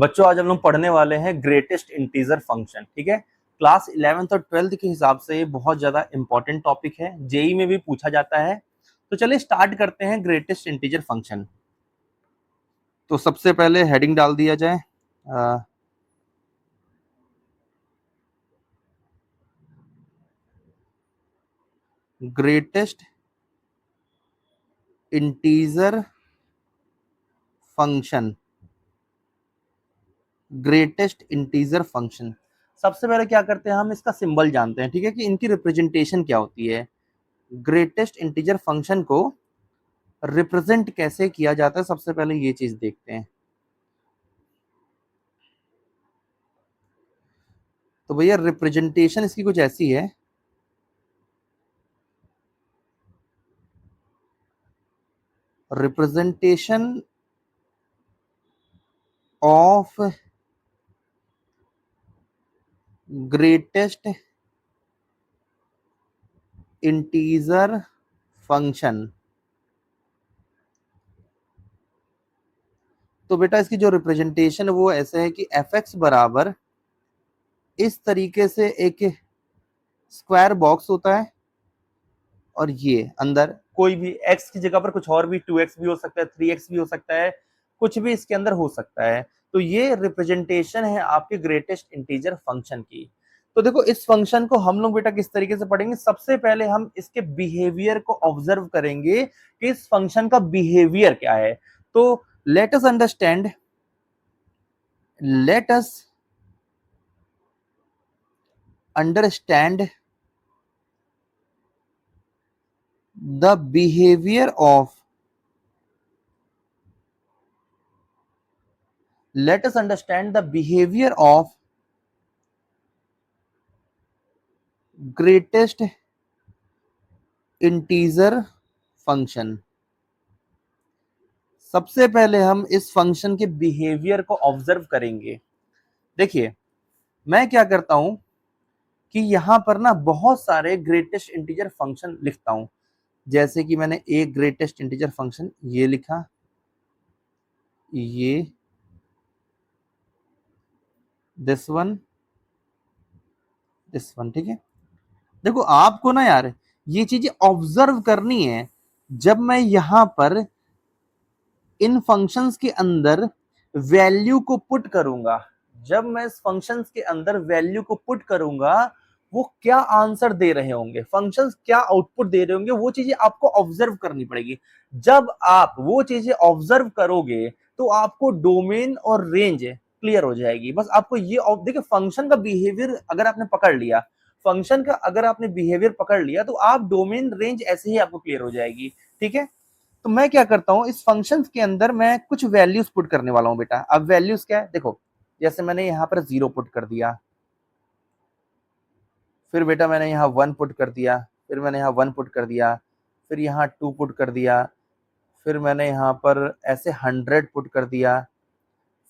बच्चों आज हम लोग पढ़ने वाले हैं ग्रेटेस्ट इंटीजर फंक्शन। ठीक है, क्लास 11th और 12th के हिसाब से ये बहुत ज्यादा इंपॉर्टेंट टॉपिक है, जेई में भी पूछा जाता है। तो चलिए स्टार्ट करते हैं ग्रेटेस्ट इंटीजर फंक्शन। तो सबसे पहले हेडिंग डाल दिया जाए, greatest integer function. Greatest integer function, सबसे पहले क्या करते हैं, हम इसका सिंबल जानते हैं। ठीक है, कि इनकी रिप्रेजेंटेशन क्या होती है। ग्रेटेस्ट इंटीजर फंक्शन को रिप्रेजेंट कैसे किया जाता है, सबसे पहले ये चीज देखते हैं। तो भैया रिप्रेजेंटेशन इसकी कुछ ऐसी है, representation of greatest integer function. तो बेटा इसकी जो रिप्रेजेंटेशन है वो ऐसे है कि एफ एक्स बराबर इस तरीके से एक स्क्वायर बॉक्स होता है, और ये अंदर कोई भी x की जगह पर कुछ और भी 2x भी हो सकता है, 3x भी हो सकता है, कुछ भी इसके अंदर हो सकता है। तो ये रिप्रेजेंटेशन है आपके ग्रेटेस्ट इंटीजर फंक्शन की। तो देखो इस फंक्शन को हम लोग बेटा किस तरीके से पढ़ेंगे, सबसे पहले हम इसके बिहेवियर को ऑब्जर्व करेंगे कि इस फंक्शन का बिहेवियर क्या है। तो let us understand, let us understand the behavior of, let us understand the behavior of greatest integer function। सबसे पहले हम इस फंक्शन के बिहेवियर को ऑब्जर्व करेंगे। देखिए मैं क्या करता हूं कि यहां पर ना बहुत सारे ग्रेटेस्ट इंटीजर फंक्शन लिखता हूं। जैसे कि मैंने एक ग्रेटेस्ट इंटीजर फंक्शन ये लिखा, ये दिस वन, दिस वन। ठीक है, देखो आपको ना यार ये चीजें ऑब्जर्व करनी है। जब मैं यहां पर इन फंक्शंस के अंदर वैल्यू को पुट करूंगा, जब मैं इस फंक्शंस के अंदर वैल्यू को पुट करूंगा, वो क्या आंसर दे रहे होंगे, फंक्शंस क्या आउटपुट दे रहे होंगे, वो चीजें आपको ऑब्जर्व करनी पड़ेगी। जब आप वो चीजें ऑब्जर्व करोगे तो आपको डोमेन और रेंज क्लियर हो जाएगी। बस आपको ये देखिए, फंक्शन का बिहेवियर अगर आपने पकड़ लिया, फंक्शन का अगर आपने बिहेवियर पकड़ लिया, तो आप डोमेन रेंज ऐसे ही आपको क्लियर हो जाएगी। ठीक है, तो मैं क्या करता हूं, इस फंक्शन के अंदर मैं कुछ वैल्यूज पुट करने वाला हूं बेटा। अब वैल्यूज क्या है, देखो जैसे मैंने यहां पर 0 पुट कर दिया, फिर बेटा मैंने यहाँ 1 पुट कर दिया, फिर मैंने यहाँ 1 पुट कर दिया, फिर यहाँ 2 पुट कर दिया, फिर मैंने यहाँ पर ऐसे 100 पुट कर दिया,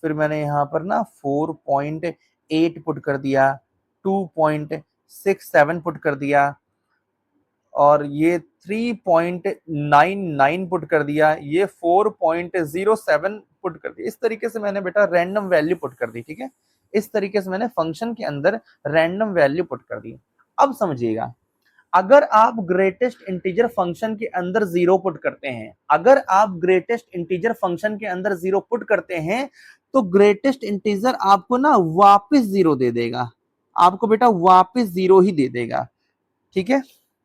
फिर मैंने यहाँ पर ना 4.8 पुट कर दिया, 2.67 पुट कर दिया, और ये 3.99 पुट कर दिया, ये 4.07 पुट कर दिया। इस तरीके से मैंने बेटा रैंडम वैल्यू पुट कर दी। ठीक है, इस तरीके से मैंने फंक्शन के अंदर रैंडम वैल्यू पुट कर दी। अब समझिएगा, अगर आप ग्रेटेस्ट इंटीजर फंक्शन के अंदर 0 पुट करते हैं, अगर आप ग्रेटेस्ट इंटीजर फंक्शन के अंदर 0 पुट करते हैं, तो ग्रेटेस्ट इंटीजर आपको ना वापस 0 दे देगा, आपको बेटा वापस 0 ही दे देगा। ठीक है,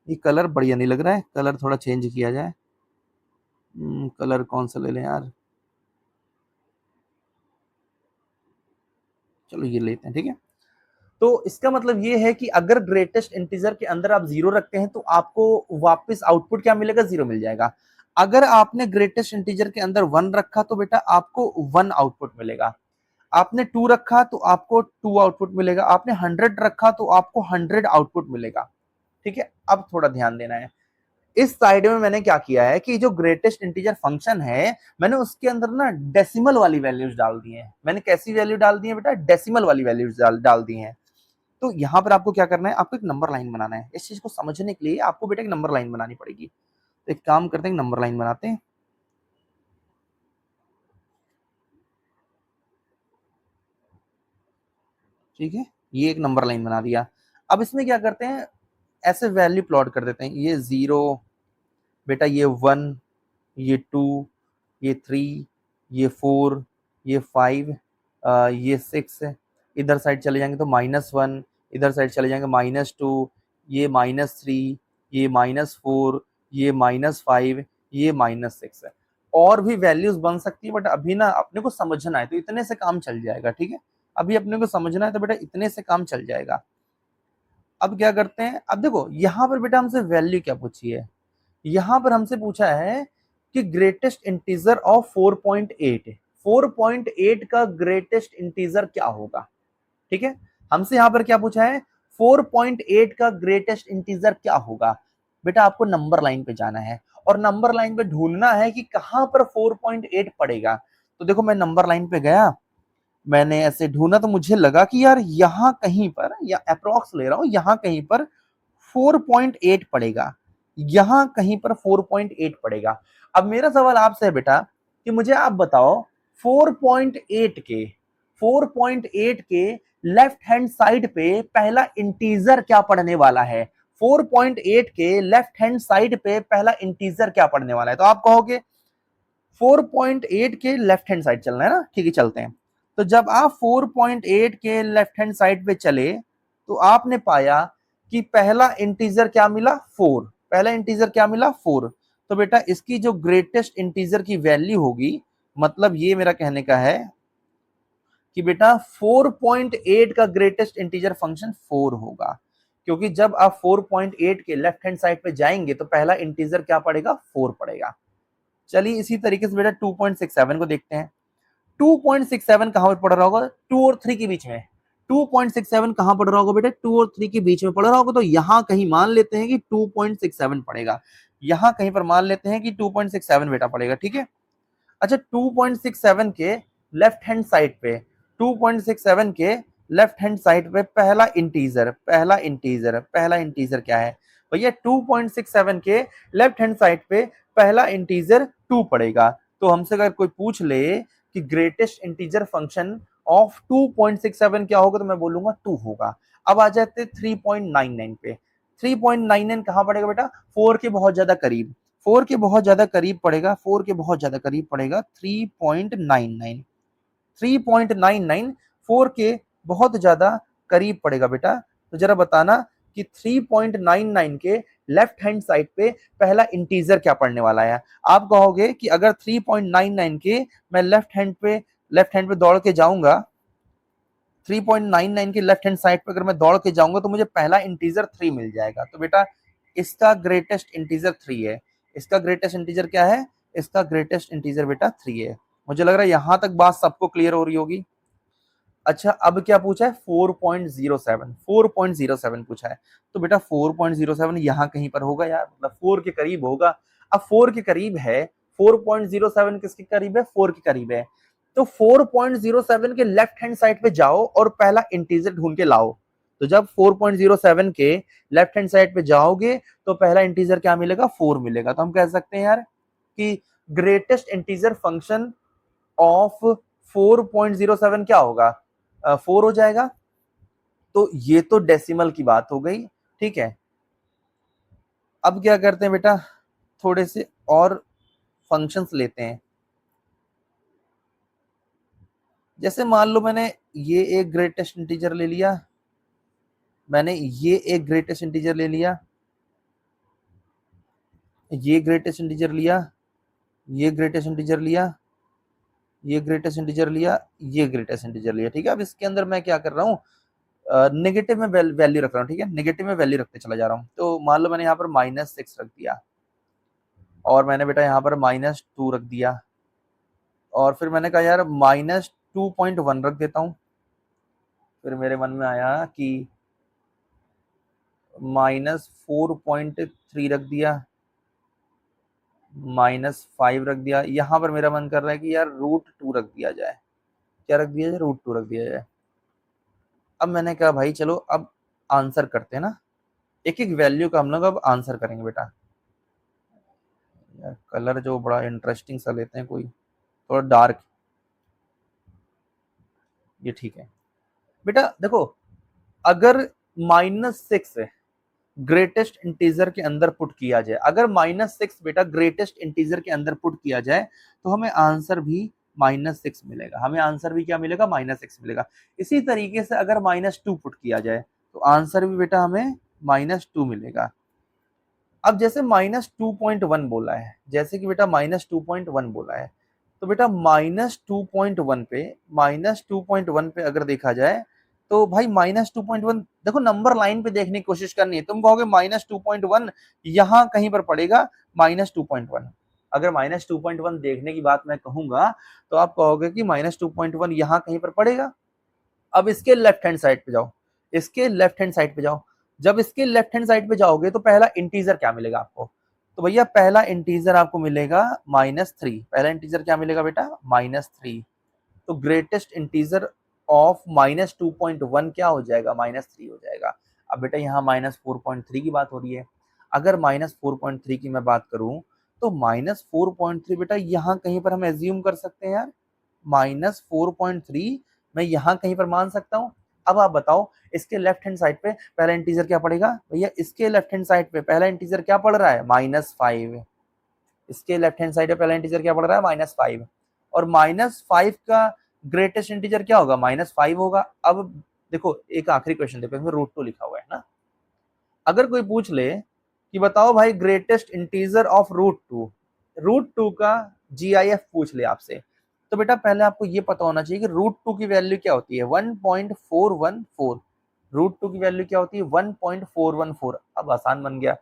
ये कलर बढ़िया नहीं लग रहा है, कलर थोड़ा चेंज किया जाए। कलर कौन सा ले लें यार, चलो ये लेते हैं। ठीक है, तो इसका मतलब ये है कि अगर ग्रेटेस्ट इंटीजर के अंदर आप 0 रखते हैं, तो आपको वापस आउटपुट क्या मिलेगा, 0 मिल जाएगा। अगर आपने ग्रेटेस्ट इंटीजर के अंदर 1 रखा तो बेटा आपको 1 आउटपुट मिलेगा। आपने 2 रखा तो आपको 2 आउटपुट मिलेगा। आपने 100 रखा तो आपको 100 आउटपुट मिलेगा। ठीक है, अब थोड़ा ध्यान देना है। इस साइड में मैंने क्या किया है कि जो ग्रेटेस्ट इंटीजर फंक्शन है, मैंने उसके अंदर ना डेसिमल वाली वैल्यूज डाल दी हैं। मैंने कैसी वैल्यू डाल दी है बेटा, डेसिमल वाली वैल्यूज डाल दी हैं। तो यहां पर आपको क्या करना है, आपको एक नंबर लाइन बनाना है। इस चीज को समझने के लिए आपको बेटा एक नंबर लाइन बनानी पड़ेगी। तो एक काम करते हैं, नंबर लाइन बनाते हैं। ठीक है, ये एक नंबर लाइन बना दिया। अब इसमें क्या करते हैं, ऐसे वैल्यू प्लॉट कर देते हैं, ये 0 बेटा, ये 1, ये 2, ये 3, ये 4, ये 5, ये 6, इधर साइड चले जाएंगे तो -1, इधर साइड चले जाएंगे -2, ये -3, ये -4, ये -5, ये -6 है। और भी वैल्यूज बन सकती है, बट अभी ना अपने को समझना है तो इतने से काम चल जाएगा। ठीक है, अभी अपने को समझना है तो बेटा इतने से काम चल जाएगा। अब क्या करते हैं, अब देखो यहाँ पर बेटा हमसे वैल्यू क्या पूछी है, यहाँ पर हमसे पूछा है कि ग्रेटेस्ट इंटीजर ऑफ 4.8, 4.8 का ग्रेटेस्ट इंटीजर क्या होगा। ठीक है, हमसे यहाँ पर क्या पूछा है, 4.8 का ग्रेटेस्ट इंटीजर क्या होगा। बेटा आपको नंबर लाइन पे जाना है और नंबर लाइन पे ढूंढना है कि कहां पर 4.8 पड़ेगा। तो देखो मैं नंबर लाइन पे गया, मैंने ऐसे ढूंढा तो मुझे लगा कि यार यहाँ कहीं पर, या अप्रोक्स ले रहा हूं, यहाँ कहीं पर 4.8 पड़ेगा, यहाँ कहीं पर 4.8 पड़ेगा। अब मेरा सवाल आपसे है बेटा कि मुझे आप बताओ 4.8 के 4.8 के लेफ्ट हैंड साइड पे पहला इंटीजर क्या पढ़ने वाला है। 4.8 के लेफ्ट हैंड साइड पे पहला इंटीजर क्या पढ़ने वाला है। तो आप कहोगे 4.8 के लेफ्ट हैंड साइड चलना है ना, ठीक है चलते हैं। तो जब आप 4.8 के लेफ्ट हैंड साइड पे चले तो आपने पाया कि पहला इंटीजर क्या मिला, 4, पहला इंटीजर क्या मिला, 4। तो बेटा इसकी जो ग्रेटेस्ट इंटीजर की वैल्यू होगी, मतलब ये मेरा कहने का है कि बेटा 4.8 का ग्रेटेस्ट इंटीजर फंक्शन 4 होगा, क्योंकि जब आप 4.8 के लेफ्ट हैंड साइड पे जाएंगे तो पहला इंटीजर क्या पड़ेगा, 4 पड़ेगा। चलिए इसी तरीके से बेटा 2.67 को देखते हैं। 2.67 कहां पर पड़ रहा होगा, 2 और 3 के बीच में। 2.67 कहां पड़ रहा होगा बेटा, 2 और 3 के बीच में पड़ रहा होगा, तो यहां कहीं मान लेते हैं कि 2.67 पड़ेगा, यहां कहीं पर मान लेते हैं कि 2.67 बेटा पड़ेगा। ठीक है, अच्छा 2.67 के लेफ्ट हैंड साइड पे, 2.67 के लेफ्ट हैंड साइड पे पहला इंटीजर, पहला इंटीजर क्या है भैया, 2.67 के लेफ्ट हैंड साइड पे पहला इंटीजर 2 पड़ेगा। तो हमसे अगर कोई पूछ ले कि ग्रेटेस्ट इंटीजर फंक्शन ऑफ 2.67 क्या होगा, तो मैं बोलूंगा 2 होगा। अब आ जाते 3.99 पे। 3.99 कहां पड़ेगा बेटा, 4 के बहुत ज्यादा करीब, 4 के बहुत ज्यादा करीब पड़ेगा, 4 के बहुत ज्यादा करीब पड़ेगा 3.99, 3.99 4 के बहुत ज्यादा करीब पड़ेगा बेटा। तो जरा बताना कि 3.99 के लेफ्ट हैंड साइड पे पहला इंटीजर क्या पड़ने वाला है। आप कहोगे कि अगर 3.99 के मैं लेफ्ट हैंड पे दौड़ के जाऊंगा, 3.99 के लेफ्ट हैंड साइड पे अगर मैं दौड़ के जाऊंगा तो मुझे पहला इंटीजर 3 मिल जाएगा। तो बेटा इसका ग्रेटेस्ट इंटीजर 3 है। इसका ग्रेटेस्ट इंटीजर क्या है, इसका ग्रेटेस्ट इंटीजर बेटा 3 है। मुझे लग रहा है यहां तक बात सबको क्लियर हो रही होगी। अच्छा अब क्या पूछा है, 4.07, 4.07 पूछा है। तो बेटा 4.07 यहाँ कहीं पर होगा यार, मतलब 4 के करीब होगा। अब 4 के करीब है, 4.07 किसके करीब है, 4 के करीब है। तो 4.07 के लेफ्ट हैंड साइड पे जाओ और पहला इंटीजर ढूंढ के लाओ। तो जब 4.07 के लेफ्ट हैंड साइड पे जाओगे तो पहला इंटीजर क्या मिलेगा, 4 मिलेगा। तो हम कह सकते हैं यार कि ग्रेटेस्ट इंटीजर फंक्शन ऑफ 4.07 क्या होगा, 4 हो जाएगा। तो ये तो डेसिमल की बात हो गई। ठीक है, अब क्या करते हैं बेटा, थोड़े से और फंक्शंस लेते हैं। जैसे मान लो मैंने ये एक ग्रेटेस्ट इंटीजर ले लिया, मैंने ये एक ग्रेटेस्ट इंटीजर ले लिया, ये ग्रेटेस्ट इंटीजर लिया, ये ग्रेटेस्ट इंटीजर लिया, ये ग्रेटेस्ट इंटीजर लिया, ये ग्रेटेस्ट इंटीजर लिया। ठीक है, अब इसके अंदर मैं क्या कर रहा हूँ, नेगेटिव में वैल्यू रख रहा हूँ। ठीक है, नेगेटिव में वैल्यू रखते चला जा रहा हूँ। तो मान लो मैंने यहाँ पर -6 रख दिया, और मैंने बेटा यहाँ पर -2 रख दिया, और फिर मैंने कहा यार -2.1 रख देता हूँ। फिर मेरे मन में आया कि -4.3 रख दिया, -5 रख दिया। यहाँ पर मेरा मन कर रहा है कि यार √2 रख दिया जाए। क्या रख दिया जाए, √2 रख दिया जाए। अब मैंने कहा भाई चलो अब आंसर करते हैं ना, एक एक वैल्यू का हम लोग अब आंसर करेंगे बेटा। यार कलर जो बड़ा इंटरेस्टिंग सा लेते हैं, कोई थोड़ा डार्क, ये ठीक है बेटा देखो, अगर -6 ग्रेटेस्ट इंटीजर के अंदर पुट किया जाए, अगर -6 बेटा ग्रेटेस्ट इंटीजर के अंदर पुट किया जाए तो हमें आंसर भी -6 मिलेगा, हमें आंसर भी क्या मिलेगा, -6 मिलेगा। इसी तरीके से अगर -2 पुट किया जाए तो आंसर भी बेटा हमें -2 मिलेगा। अब जैसे -2.1 बोला है, जैसे कि बेटा -2.1 बोला है, तो बेटा -2.1 पे, -2.1 पे अगर देखा जाए तो भाई -2.1 देखो, नंबर लाइन पे देखने की कोशिश करनी है। तुम कहोगे -2.1 यहाँ कहीं पर पड़ेगा, -2.1 अगर -2.1 देखने की बात मैं कहूंगा तो आप कहोगे कि -2.1 यहाँ कहीं पर पड़ेगा। अब इसके लेफ्ट हैंड साइड पे जाओ, इसके लेफ्ट हैंड साइड पे जाओ। जब इसके लेफ्ट हैंड साइड पे जाओगे तो पहला इंटीजर क्या मिलेगा आपको, तो भैया पहला इंटीजर आपको मिलेगा -3। पहला इंटीजर क्या मिलेगा बेटा, -3। तो ग्रेटेस्ट इंटीजर ऑफ -2.1 क्या हो जाएगा, -3 हो जाएगा। अब बेटा यहाँ -4.3 की बात हो रही है। अगर -4.3 की मैं बात करूं तो -4.3 बेटा यहाँ कहीं पर हम एज्यूम कर सकते हैं यार, -4.3 मैं यहाँ कहीं पर मान सकता हूँ। अब आप बताओ, इसके लेफ्ट हैंड साइड पे पहला इंटीजर क्या पड़ेगा भैया, इसके लेफ्ट हैंड साइड पे पहला इंटीजर क्या पड़ रहा है, -5। इसके लेफ्ट हैंड साइड पे पहला इंटीजर क्या पड़ रहा है, -5। और -5 का ग्रेटेस्ट इंटीजर क्या होगा, -5 होगा। अब देखो एक आखिरी क्वेश्चन देखो, इसमें √2 लिखा हुआ है ना। अगर कोई पूछ ले कि बताओ भाई ग्रेटेस्ट इंटीजर ऑफ √2 का GIF पूछ ले आपसे, तो बेटा पहले आपको ये पता होना चाहिए कि √2 की वैल्यू क्या होती है, 1.414। √2 की वैल्यू क्या होती है, 1.414। अब आसान बन गया,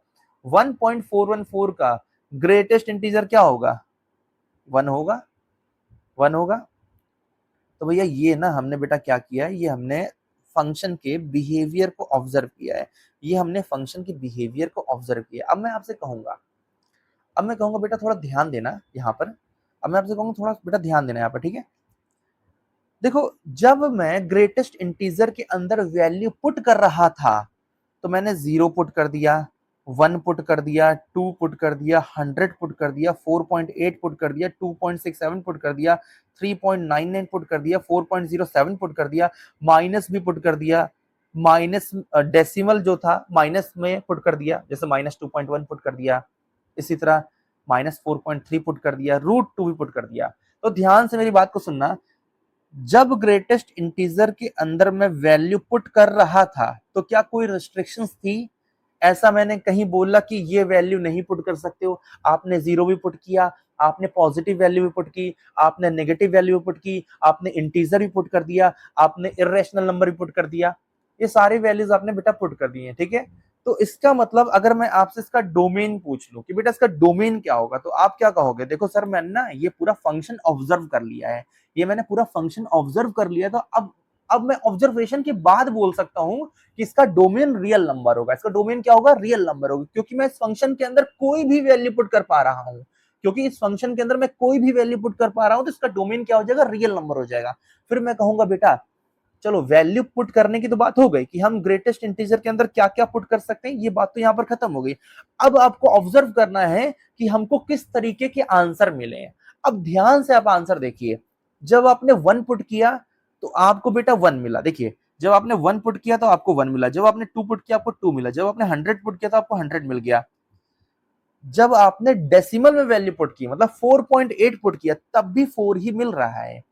1.414 का ग्रेटेस्ट इंटीजर क्या होगा, 1 होगा, 1 होगा। तो भैया ये ना हमने बेटा क्या किया है, ये हमने फंक्शन के बिहेवियर को ऑब्जर्व किया है, ये हमने फंक्शन के बिहेवियर को ऑब्जर्व किया। अब मैं आपसे कहूंगा, अब मैं कहूंगा बेटा थोड़ा ध्यान देना यहाँ पर, अब मैं आपसे कहूंगा थोड़ा बेटा ध्यान देना यहाँ पर, ठीक है। देखो, जब मैं ग्रेटेस्ट इंटीजर के अंदर वैल्यू पुट कर रहा था तो मैंने 0 पुट कर दिया, 1 पुट कर दिया, 2 पुट कर दिया, 100 पुट कर दिया, 4.8 पुट कर दिया, 2.67 पुट कर दिया, 3.99 पुट कर दिया, 4.07 पुट कर दिया, माइनस भी पुट कर दिया, माइनस डेसिमल जो था माइनस में पुट कर दिया, जैसे -2.1 पुट कर दिया, इसी तरह -4.3 पुट कर दिया, √2 भी पुट कर दिया। तो ध्यान से मेरी बात को सुनना, जब ग्रेटेस्ट इंटीजर के अंदर मैं वैल्यू पुट कर रहा था तो क्या कोई रिस्ट्रिक्शंस थी, ऐसा मैंने कहीं बोला कि ये वैल्यू नहीं पुट कर सकते हो। आपने 0 भी पुट किया, आपने पॉजिटिव वैल्यू भी पुट की, आपने नेगेटिव वैल्यू भी पुट की, आपने इंटीजर भी पुट कर दिया, आपने इरेशनल नंबर भी पुट कर दिया, ये सारी वैल्यूज आपने बेटा पुट कर दी है, ठीक है। तो इसका मतलब अगर मैं आपसे इसका डोमेन पूछ लूं कि बेटा इसका डोमेन क्या होगा, तो आप क्या कहोगे, देखो सर मैंने ना ये पूरा फंक्शन ऑब्जर्व कर लिया है, ये मैंने पूरा फंक्शन ऑब्जर्व कर लिया, तो अब मैं ऑब्जर्वेशन के बाद बोल सकता हूं कि इसका डोमेन रियल नंबर होगा। इसका डोमेन क्या होगा, रियल नंबर होगा, क्योंकि मैं इस फंक्शन के अंदर कोई भी वैल्यू पुट कर पा रहा हूं, क्योंकि इस फंक्शन के अंदर मैं कोई भी वैल्यू पुट कर पा रहा हूं, तो इसका डोमेन क्या हो जाएगा, रियल नंबर हो जाएगा। फिर मैं कहूंगा बेटा चलो वैल्यू पुट करने की तो बात हो गई कि हम ग्रेटेस्ट इंटीजर के अंदर क्या क्या पुट कर सकते हैं, ये बात तो यहां पर खत्म हो गई। अब आपको ऑब्जर्व करना है कि हमको किस तरीके के आंसर मिले हैं। अब ध्यान से आप आंसर देखिए, जब आपने 1 पुट किया तो आपको बेटा 1 मिला, देखिए जब आपने 1 पुट किया तो आपको 1 मिला, जब आपने 2 पुट किया आपको 2 मिला, जब आपने 100 पुट किया तो आपको 100 मिल गया, जब आपने डेसिमल में वैल्यू पुट की मतलब 4.8 पुट किया तब भी 4 ही मिल रहा है,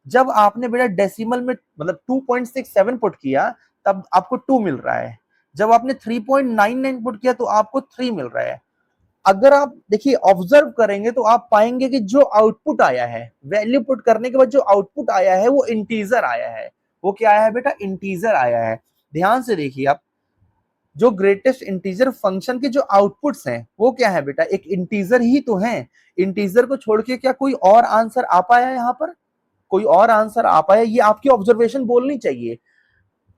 जब आपने बेटा डेसिमल में मतलब 2.67 पुट किया तब आपको 2 मिल रहा है, जब आपने 3.99 पुट किया तो आपको 3 मिल रहा है। अगर आप देखिए ऑब्जर्व करेंगे तो आप पाएंगे कि जो आउटपुट आया है वैल्यू पुट करने के बाद जो आउटपुट आया है वो इंटीजर आया है। वो क्या आया है बेटा, इंटीजर आया है। ध्यान से देखिए आप, जो ग्रेटेस्ट इंटीजर फंक्शन के जो आउटपुट्स हैं वो क्या है बेटा, एक इंटीजर ही तो है। इंटीजर को छोड़ के क्या कोई और आंसर आ पाया यहाँ पर, कोई और आंसर आ पाया, ये आपकी ऑब्जर्वेशन बोलनी चाहिए।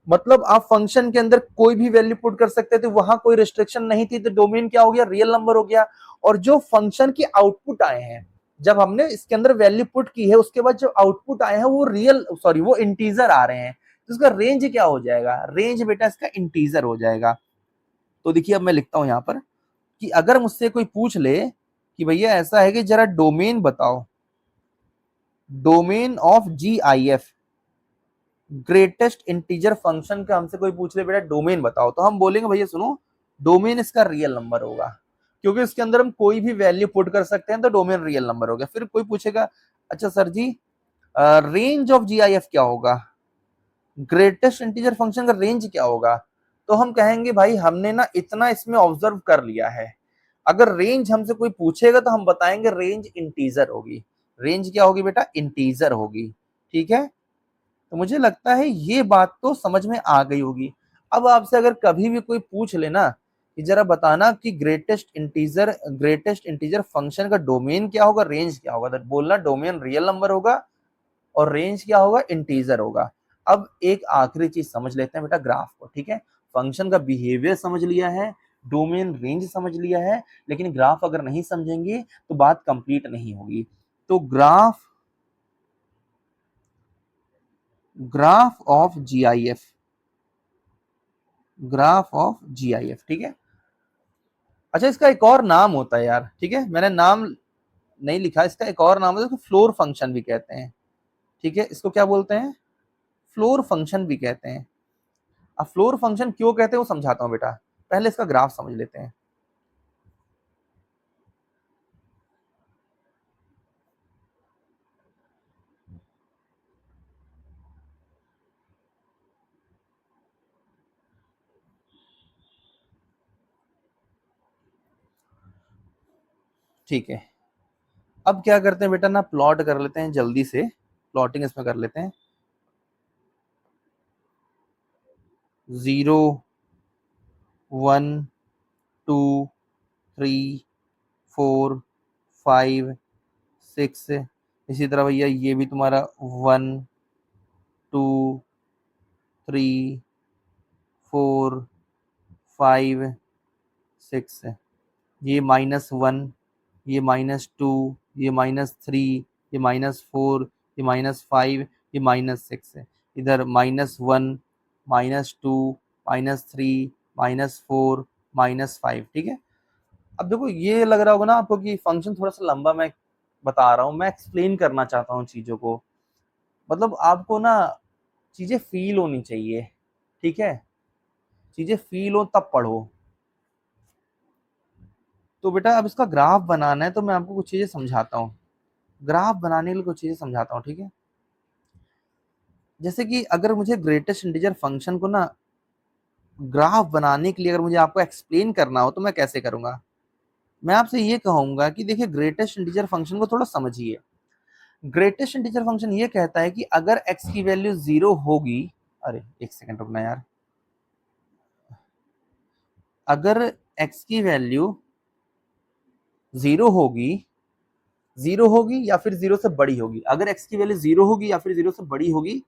मतलब आप फंक्शन के अंदर कोई भी वैल्यू पुट कर सकते थे, वहां कोई रिस्ट्रिक्शन नहीं थी, तो डोमेन क्या हो गया, रियल नंबर हो गया। और जो फंक्शन के आउटपुट आए हैं, जब हमने इसके अंदर वैल्यू पुट की है उसके बाद जो आउटपुट आए हैं वो रियल सॉरी वो इंटीजर आ रहे हैं, तो इसका रेंज क्या हो जाएगा, रेंज बेटा इसका इंटीजर हो जाएगा। तो देखिए अब मैं लिखता हूं यहां पर कि अगर मुझसे कोई पूछ ले कि भैया ऐसा है कि जरा डोमेन बताओ, domain of GIF, greatest integer function का हमसे कोई पूछ ले बेटा डोमेन बताओ, तो हम बोलेंगे भैया सुनो, डोमेन इसका रियल नंबर होगा, क्योंकि इसके अंदर हम कोई भी वैल्यू पुट कर सकते हैं, तो डोमेन रियल नंबर हो गया। फिर कोई पूछेगा अच्छा sir ji range of GIF क्या होगा, ग्रेटेस्ट इंटीजर फंक्शन का रेंज क्या होगा, तो हम कहेंगे भाई हमने ना इतना इसमें ऑब्जर्व कर लिया है, अगर रेंज हमसे कोई पूछेगा तो हम बताएंगे रेंज इंटीजर होगी। रेंज क्या होगी बेटा, इंटीजर होगी। ठीक है, तो मुझे लगता है ये बात तो समझ में आ गई होगी। अब आपसे अगर कभी भी कोई पूछ लेना कि जरा बताना कि ग्रेटेस्ट इंटीजर फंक्शन का डोमेन क्या होगा, रेंज क्या होगा, तो बोलना डोमेन रियल नंबर होगा और रेंज क्या होगा, इंटीजर होगा। अब एक आखिरी चीज समझ लेते हैं बेटा, ग्राफ को। ठीक है, फंक्शन का बिहेवियर समझ लिया है, डोमेन रेंज समझ लिया है, लेकिन ग्राफ अगर नहीं समझेंगे तो बात कंप्लीट नहीं होगी। तो graph of GIF, graph of GIF. ठीक है, अच्छा इसका एक और नाम होता है यार, ठीक है मैंने नाम नहीं लिखा, इसका एक और नाम होता है, इसको फ्लोर फंक्शन भी कहते हैं। ठीक है, इसको क्या बोलते हैं, फ्लोर फंक्शन भी कहते हैं। अब फ्लोर फंक्शन क्यों कहते हैं वो समझाता हूं बेटा, पहले इसका ग्राफ समझ लेते हैं। ठीक है, अब क्या करते हैं बेटा ना, प्लॉट कर लेते हैं जल्दी से, प्लॉटिंग इसमें कर लेते हैं। 0 1 2 3 4 5 6, इसी तरह भैया ये भी तुम्हारा 1 2 3 4 5 6, ये -1, ये -2, ये -3, ये -4, ये -5, ये -6 है। इधर -1 -2 -3 -4 -5। ठीक है, अब देखो ये लग रहा होगा ना आपको कि फंक्शन थोड़ा सा लंबा मैं बता रहा हूँ, मैं एक्सप्लेन करना चाहता हूँ चीजों को, मतलब आपको ना चीजें फील होनी चाहिए। ठीक है, चीजें फील हो तब पढ़ो। तो बेटा अब इसका ग्राफ बनाना है, तो मैं आपको कुछ चीजें समझाता हूँ, ग्राफ बनाने के लिए कुछ चीजें समझाता हूँ। ठीक है, जैसे कि अगर मुझे ग्रेटेस्ट इंटीजर फंक्शन को ना ग्राफ बनाने के लिए अगर मुझे आपको एक्सप्लेन करना हो तो मैं कैसे करूंगा, मैं आपसे ये कहूंगा कि देखिए ग्रेटेस्ट इंटीजर फंक्शन को थोड़ा समझिए। ग्रेटेस्ट इंटीजर फंक्शन ये कहता है कि अगर x की वैल्यू 0 होगी, अरे एक सेकंड रुकना यार, अगर x की वैल्यू 0 होगी, 0 होगी या फिर 0 से बड़ी होगी, अगर x की वैल्यू 0 होगी या फिर 0 से बड़ी होगी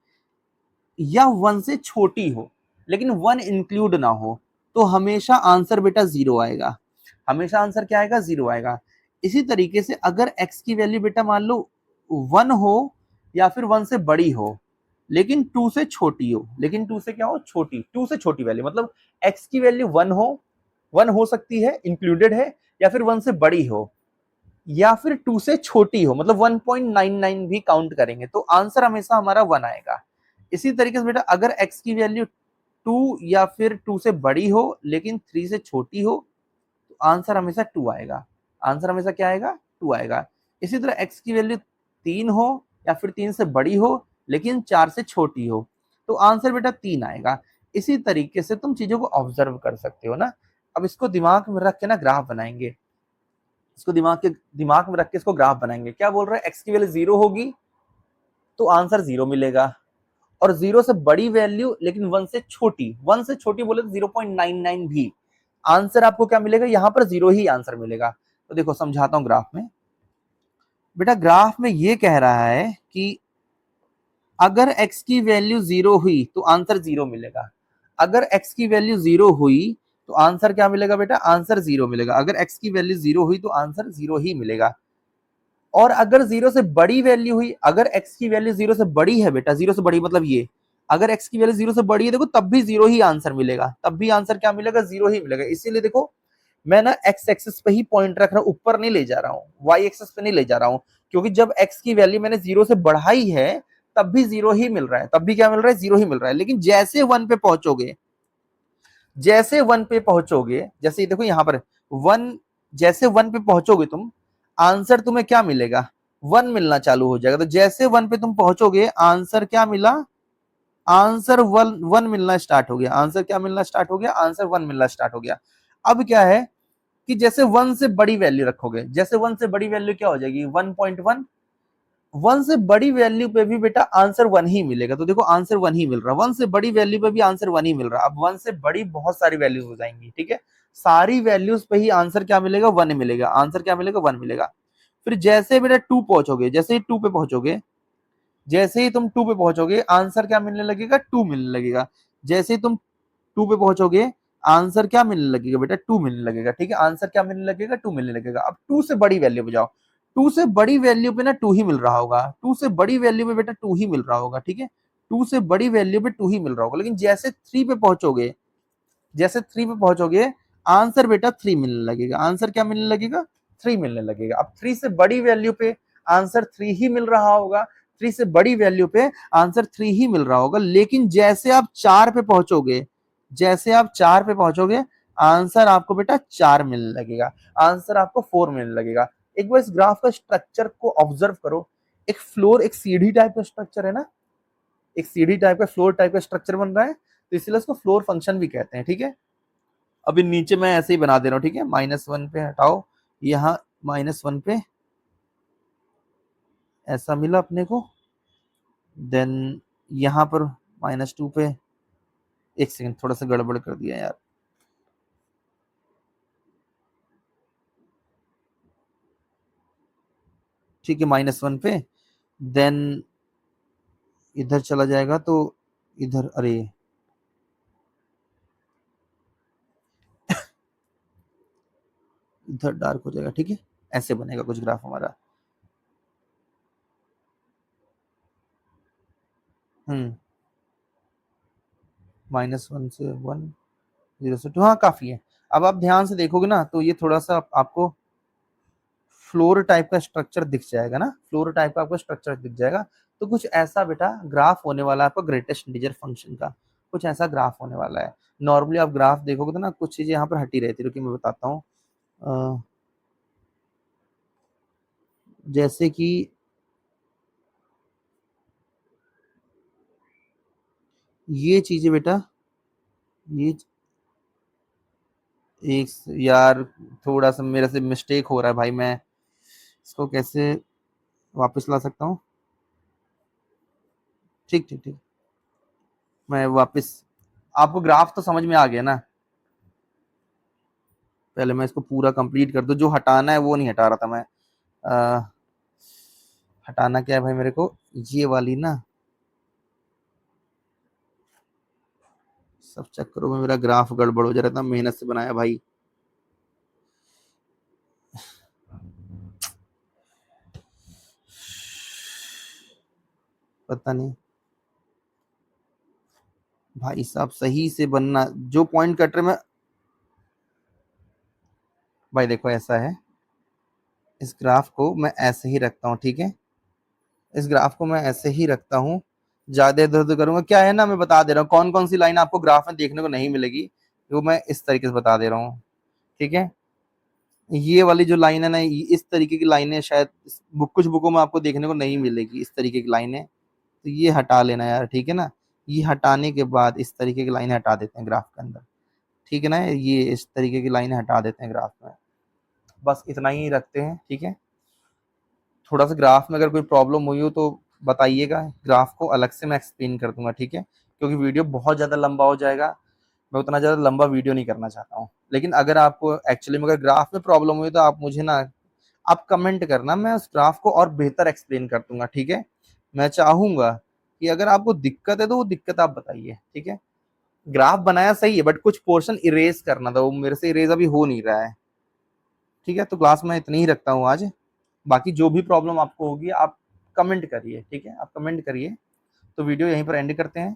या 1 से छोटी हो लेकिन 1 इंक्लूड ना हो, तो हमेशा आंसर बेटा 0 आएगा, हमेशा आंसर क्या आएगा, 0 आएगा। इसी तरीके से अगर x की वैल्यू बेटा मान लो 1 हो या फिर 1 से बड़ी हो लेकिन 2 से छोटी हो, लेकिन 2 से क्या हो, छोटी, 2 से छोटी वैल्यू, मतलब x की वैल्यू 1 हो, 1 हो सकती है इंक्लूडेड है, या फिर 1 से बड़ी हो, या फिर 2 से छोटी हो, मतलब 1.99 भी काउंट करेंगे, तो आंसर हमेशा हमारा 1 आएगा। इसी तरीके से बेटा अगर x की वैल्यू 2 या फिर 2 से बड़ी हो लेकिन 3 से छोटी हो, तो आंसर हमेशा 2 आएगा, आंसर हमेशा क्या आएगा, 2 आएगा। इसी तरह x की वैल्यू 3 हो या फिर 3 से बड़ी हो लेकिन 4 से छोटी हो, तो आंसर बेटा 3 आएगा। इसी तरीके से तुम चीजों को ऑब्जर्व कर सकते हो ना। अब इसको दिमाग में रख के ना ग्राफ बनाएंगे, इसको दिमाग में रख के इसको ग्राफ बनाएंगे। क्या बोल रहे हैं, x की वैल्यू 0 होगी तो आंसर 0 मिलेगा, और 0 से बड़ी वैल्यू लेकिन 1 से छोटी, 1 से छोटी बोले तो 0.99 भी, आंसर आपको क्या मिलेगा, यहां पर 0 ही आंसर मिलेगा। तो देखो समझाता हूं ग्राफ में, बेटा ग्राफ में ये कह रहा है कि अगर x की वैल्यू 0 हुई तो आंसर 0 मिलेगा, अगर x की वैल्यू 0 हुई तो आंसर क्या मिलेगा बेटा, आंसर 0 मिलेगा, अगर x की वैल्यू 0 हुई तो आंसर 0 ही मिलेगा। और अगर 0 से बड़ी वैल्यू हुई, अगर x की वैल्यू 0 से बड़ी है बेटा, 0 से बड़ी मतलब ये, अगर x की वैल्यू 0 से बड़ी है देखो तब भी 0 ही आंसर मिलेगा, तब भी आंसर क्या मिलेगा, 0 ही मिलेगा। इसीलिए देखो मैं ना x एक्सिस पे ही पॉइंट रख रहा हूं, ऊपर नहीं ले जा रहा हूं, y एक्सिस पे नहीं ले जा रहा हूं, क्योंकि जब x की वैल्यू मैंने 0 से बढ़ाई है तब भी 0 ही मिल रहा है, तब भी क्या मिल रहा है, 0 ही मिल रहा है। लेकिन जैसे 1 पे पहुंचोगे, जैसे 1 पे पहुंचोगे, जैसे देखो यहां पर 1, जैसे 1 पे पहुंचोगे तुम, आंसर तुम्हें क्या मिलेगा, 1 मिलना चालू हो जाएगा। तो जैसे 1 पे तुम पहुंचोगे, आंसर क्या मिला, आंसर 1 मिलना स्टार्ट हो गया। आंसर क्या मिलना स्टार्ट हो गया, आंसर 1 मिलना स्टार्ट हो गया। अब क्या है कि जैसे 1 से बड़ी वैल्यू रखोगे, जैसे 1 से बड़ी वैल्यू क्या हो जाएगी, 1.1, 1 से बड़ी वैल्यू पे भी बेटा आंसर 1 ही मिलेगा। तो देखो आंसर 1 ही मिल रहा है, 1 से बड़ी वैल्यू पे भी आंसर 1 ही मिल रहा है। अब 1 से बड़ी बहुत सारी वैल्यूज हो जाएंगी, ठीक है, सारी वैल्यूज पे ही आंसर क्या मिलेगा, 1 मिलेगा। आंसर क्या मिलेगा, 1 मिलेगा। फिर जैसे बेटा 2 पहुंचोगे, जैसे ही 2 पे पहुंचोगे, जैसे ही तुम 2 पे पहुंचोगे, आंसर क्या मिलने लगेगा, 2 मिलने लगेगा। जैसे ही तुम 2 पे पहुंचोगे, आंसर क्या मिलने लगेगा बेटा, 2 मिलने लगेगा, ठीक है। आंसर क्या मिलने लगेगा, 2 मिलने लगेगा। अब 2 से बड़ी वैल्यू पे जाओ, 2 से बड़ी वैल्यू पे ना 2 ही मिल रहा होगा, 2 से बड़ी वैल्यू पे बेटा 2 ही मिल रहा होगा, ठीक है। 2 से बड़ी वैल्यू पे 2 ही मिल रहा होगा। लेकिन जैसे 3 पे पहुंचोगे, जैसे 3 पे पहुंचोगे, आंसर बेटा 3 मिलने लगेगा। आंसर क्या मिलने लगेगा, 3 मिलने लगेगा। अब 3 से बड़ी वैल्यू पे आंसर 3 ही मिल रहा होगा, 3 से बड़ी वैल्यू पे आंसर 3 ही मिल रहा होगा। लेकिन जैसे आप 4 पे पहुंचोगे, जैसे आप 4 पे पहुंचोगे, आंसर आपको बेटा 4 मिलने लगेगा, आंसर आपको 4 मिलने लगेगा। एक बार इस ग्राफ का स्ट्रक्चर को ऑब्जर्व करो। एक फ्लोर, एक सीढ़ी टाइप का स्ट्रक्चर है ना, एक सीढ़ी टाइप का, फ्लोर टाइप का स्ट्रक्चर बन रहा है, तो इसलिए उसको फ्लोर फंक्शन भी कहते हैं, ठीक है। अभी नीचे मैं ऐसे ही बना दे रहा हूँ, ठीक है। -1 पे हटाओ, यहाँ -1 पे ऐसा मिला अपने को, देन यहाँ पर -2 पे, एक सेकंड थोड़ा सा गड़बड़ कर दिया यार, ठीक है। -1 पे, देन इधर चला जाएगा तो इधर, अरे इधर डार्क हो जाएगा, ठीक है। ऐसे बनेगा कुछ ग्राफ हमारा। -1 से 1, 0 से 2, हाँ काफी है। अब आप ध्यान से देखोगे ना, तो ये थोड़ा सा आपको फ्लोर टाइप का स्ट्रक्चर दिख जाएगा ना, फ्लोर टाइप का आपको स्ट्रक्चर दिख जाएगा। तो कुछ ऐसा बेटा ग्राफ होने वाला है आपका ग्रेटेस्ट इंटीजर फंक्शन का, कुछ ऐसा ग्राफ होने वाला है। नॉर्मली आप ग्राफ देखोगे तो ना कुछ चीजें यहाँ पर हटी रहती है, क्योंकि मैं बताता हूँ। जैसे कि ये चीजें बेटा, ये एक, यार थोड़ा सा मेरे से मिस्टेक हो रहा है भाई, मैं इसको कैसे वापस ला सकता हूँ, ठीक ठीक ठीक, मैं वापस, आपको ग्राफ तो समझ में आ गया ना। पहले मैं इसको पूरा कंप्लीट कर दूं, जो हटाना है वो नहीं हटा रहा था मैं। आ, हटाना क्या है भाई मेरे को, ये वाली ना, सब चक्करों में मेरा ग्राफ गड़बड़ हो जा रहा था, मेहनत से बनाया भाई। पता नहीं भाई साहब, सही से बनना, जो पॉइंट कट रहे मैं, भाई देखो ऐसा है, इस ग्राफ को मैं ऐसे ही रखता हूँ, ठीक है। इस ग्राफ को मैं ऐसे ही रखता हूँ, ज्यादा इधर उधर करूंगा क्या है ना, मैं बता दे रहा हूँ कौन कौन सी लाइन आपको ग्राफ में देखने को नहीं मिलेगी, वो मैं इस तरीके से बता दे रहा हूँ, ठीक है। ये वाली जो लाइन है ना, इस तरीके की लाइनें शायद कुछ बुकों में आपको देखने को नहीं मिलेगी, इस तरीके की लाइनें, तो ये हटा लेना यार, ठीक है ना। ये हटाने के बाद इस तरीके की लाइनें हटा देते हैं ग्राफ के अंदर, ठीक है ना। ये इस तरीके की लाइनें हटा देते हैं ग्राफ में, बस इतना ही रखते हैं, ठीक है। थोड़ा सा ग्राफ में अगर कोई प्रॉब्लम हुई हो तो बताइएगा, ग्राफ को अलग से मैं एक्सप्लेन कर दूंगा, ठीक है, क्योंकि वीडियो बहुत ज़्यादा लंबा हो जाएगा, मैं उतना ज़्यादा लंबा वीडियो नहीं करना चाहता हूँ। लेकिन अगर आपको एक्चुअली में अगर ग्राफ में प्रॉब्लम हुई तो आप मुझे ना, आप कमेंट करना, मैं उस ग्राफ को और बेहतर एक्सप्लेन कर दूंगा, ठीक है। मैं चाहूंगा कि अगर आपको दिक्कत है तो वो दिक्कत आप बताइए, ठीक है। ग्राफ बनाया सही है, बट कुछ पोर्शन इरेज करना था, वो मेरे से इरेज अभी हो नहीं रहा है, ठीक है। तो क्लास में इतनी ही रखता हूँ आज, बाकी जो भी प्रॉब्लम आपको होगी आप कमेंट करिए, ठीक है, आप कमेंट करिए। तो वीडियो यहीं पर एंड करते हैं।